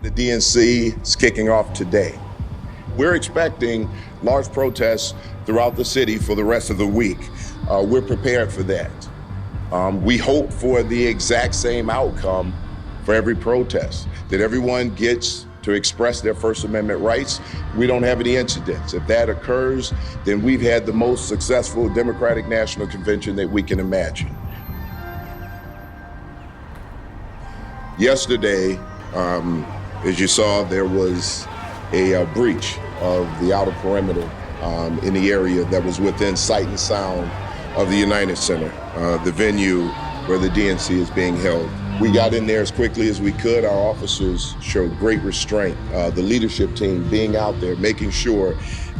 The DNC is kicking off today. We're expecting large protests throughout the city for the rest of the week. We're prepared for that. We hope for the exact same outcome for every protest, that everyone gets to express their First Amendment rights. We don't have any incidents. If that occurs, then we've had the most successful Democratic National Convention that we can imagine. Yesterday, as you saw, there was a breach of the outer perimeter in the area that was within sight and sound of the United Center, the venue where the DNC is being held. We got in there as quickly as we could. Our officers showed great restraint. The leadership team being out there, making sure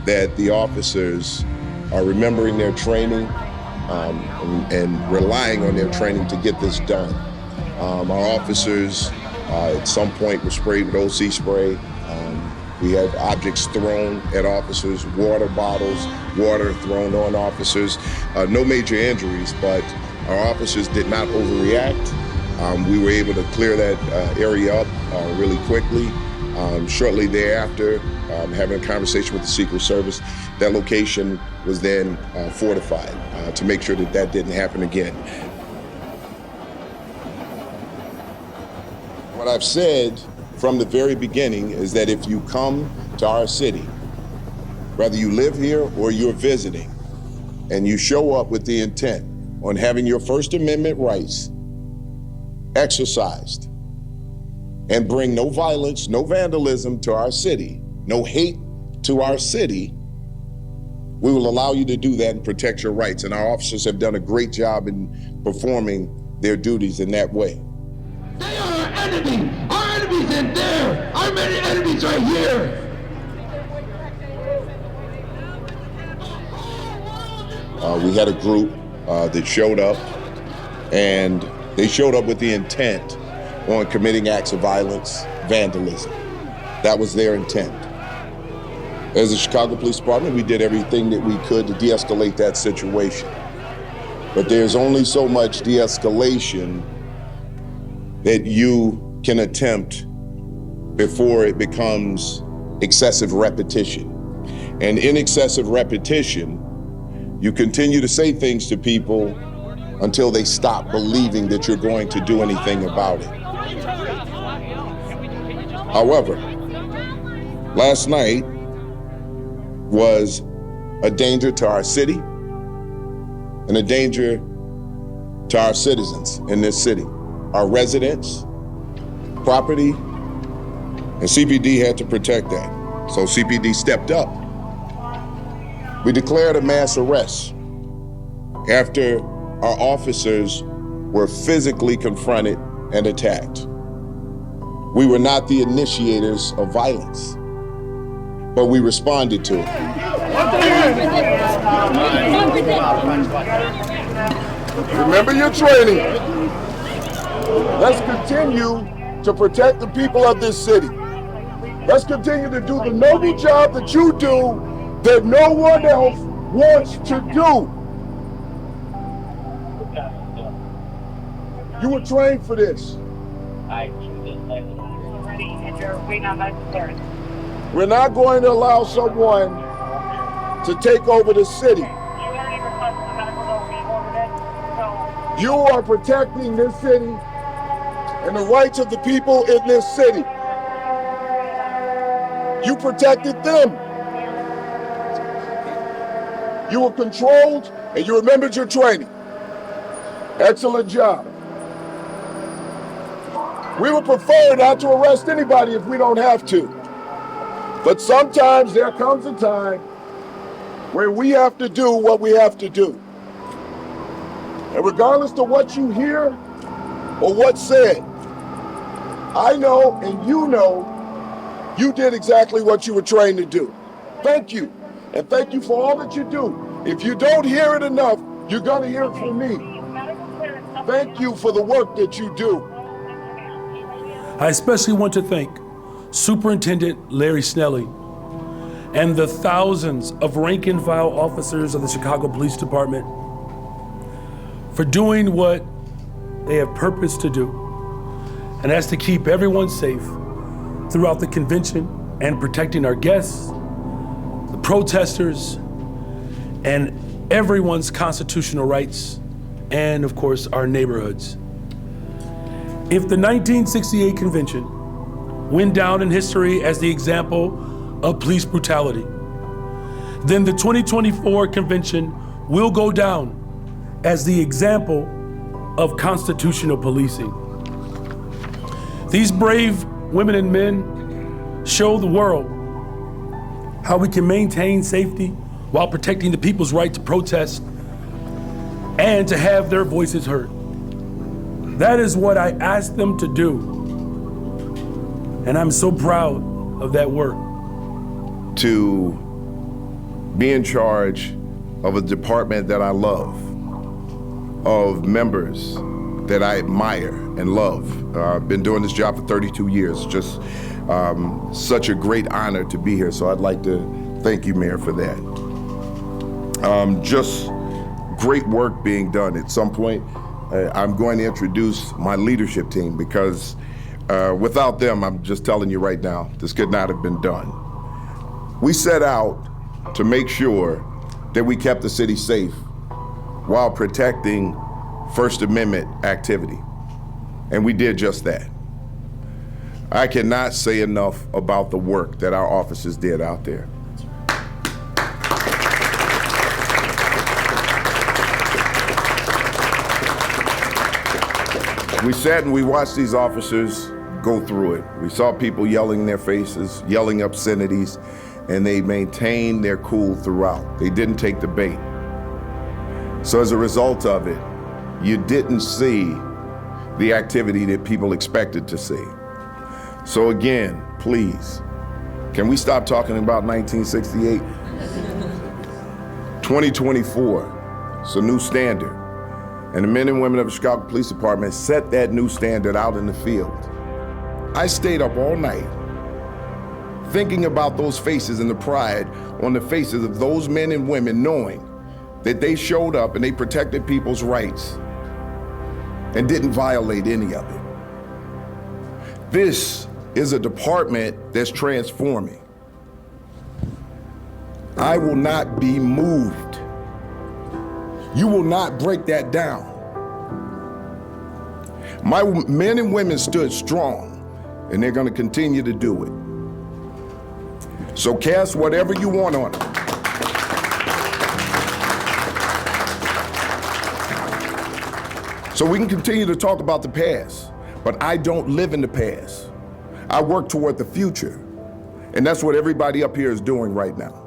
that the officers are remembering their training and relying on their training to get this done. Our officers at some point were sprayed with OC spray. We had objects thrown at officers, water bottles, water thrown on officers. No major injuries, but our officers did not overreact. We were able to clear that area up really quickly. Shortly thereafter, having a conversation with the Secret Service, that location was then fortified to make sure that that didn't happen again. What I've said from the very beginning is that if you come to our city, whether you live here or you're visiting, and you show up with the intent on having your First Amendment rights exercised and bring no violence, no vandalism to our city, no hate to our city, we will allow you to do that and protect your rights. And our officers have done a great job in performing their duties in that way. They are our enemy! Our enemy's in there! Our many enemies right here! We had a group that showed up, and they showed up with the intent on committing acts of violence, vandalism. That was their intent. As the Chicago Police Department, we did everything that we could to de-escalate that situation. But there's only so much de-escalation that you can attempt before it becomes excessive repetition. And in excessive repetition, you continue to say things to people until they stop believing that you're going to do anything about it. However, last night was a danger to our city and a danger to our citizens in this city, our residents, property, and CPD had to protect that. So CPD stepped up. We declared a mass arrest after our officers were physically confronted and attacked. We were not the initiators of violence, but we responded to it. Remember your training. Let's continue to protect the people of this city. Let's continue to do the noble job that you do that no one else wants to do. You were trained for this. We're not going to allow someone to take over the city. You are protecting this city and the rights of the people in this city. You protected them. You were controlled and you remembered your training. Excellent job. We would prefer not to arrest anybody if we don't have to. But sometimes there comes a time where we have to do what we have to do. And regardless of what you hear or what's said, I know and you did exactly what you were trained to do. Thank you. And thank you for all that you do. If you don't hear it enough, you're going to hear it from me. Thank you for the work that you do. I especially want to thank Superintendent Larry Snelly and the thousands of rank and file officers of the Chicago Police Department for doing what they have purpose to do, and that's to keep everyone safe throughout the convention and protecting our guests, the protesters, and everyone's constitutional rights, and of course, our neighborhoods. If the 1968 convention went down in history as the example of police brutality, then the 2024 convention will go down as the example of constitutional policing. These brave women and men show the world how we can maintain safety while protecting the people's right to protest and to have their voices heard. That is what I asked them to do. And I'm so proud of that work. To be in charge of a department that I love, of members that I admire and love. I've been doing this job for 32 years. Just such a great honor to be here. So I'd like to thank you, Mayor, for that. Just great work being done. At some point, I'm going to introduce my leadership team because without them, I'm just telling you right now, this could not have been done. We set out to make sure that we kept the city safe while protecting First Amendment activity. And we did just that. I cannot say enough about the work that our officers did out there. We sat and we watched these officers go through it. We saw people yelling in their faces, yelling obscenities, and they maintained their cool throughout. They didn't take the bait. So as a result of it, you didn't see the activity that people expected to see. So again, please, can we stop talking about 1968? 2024, it's a new standard. And the men and women of the Chicago Police Department set that new standard out in the field. I stayed up all night thinking about those faces and the pride on the faces of those men and women, knowing that they showed up and they protected people's rights and didn't violate any of it. This is a department that's transforming. I will not be moved. You will not break that down. My men and women stood strong, and they're going to continue to do it. So cast whatever you want on it. So we can continue to talk about the past, but I don't live in the past. I work toward the future, and that's what everybody up here is doing right now.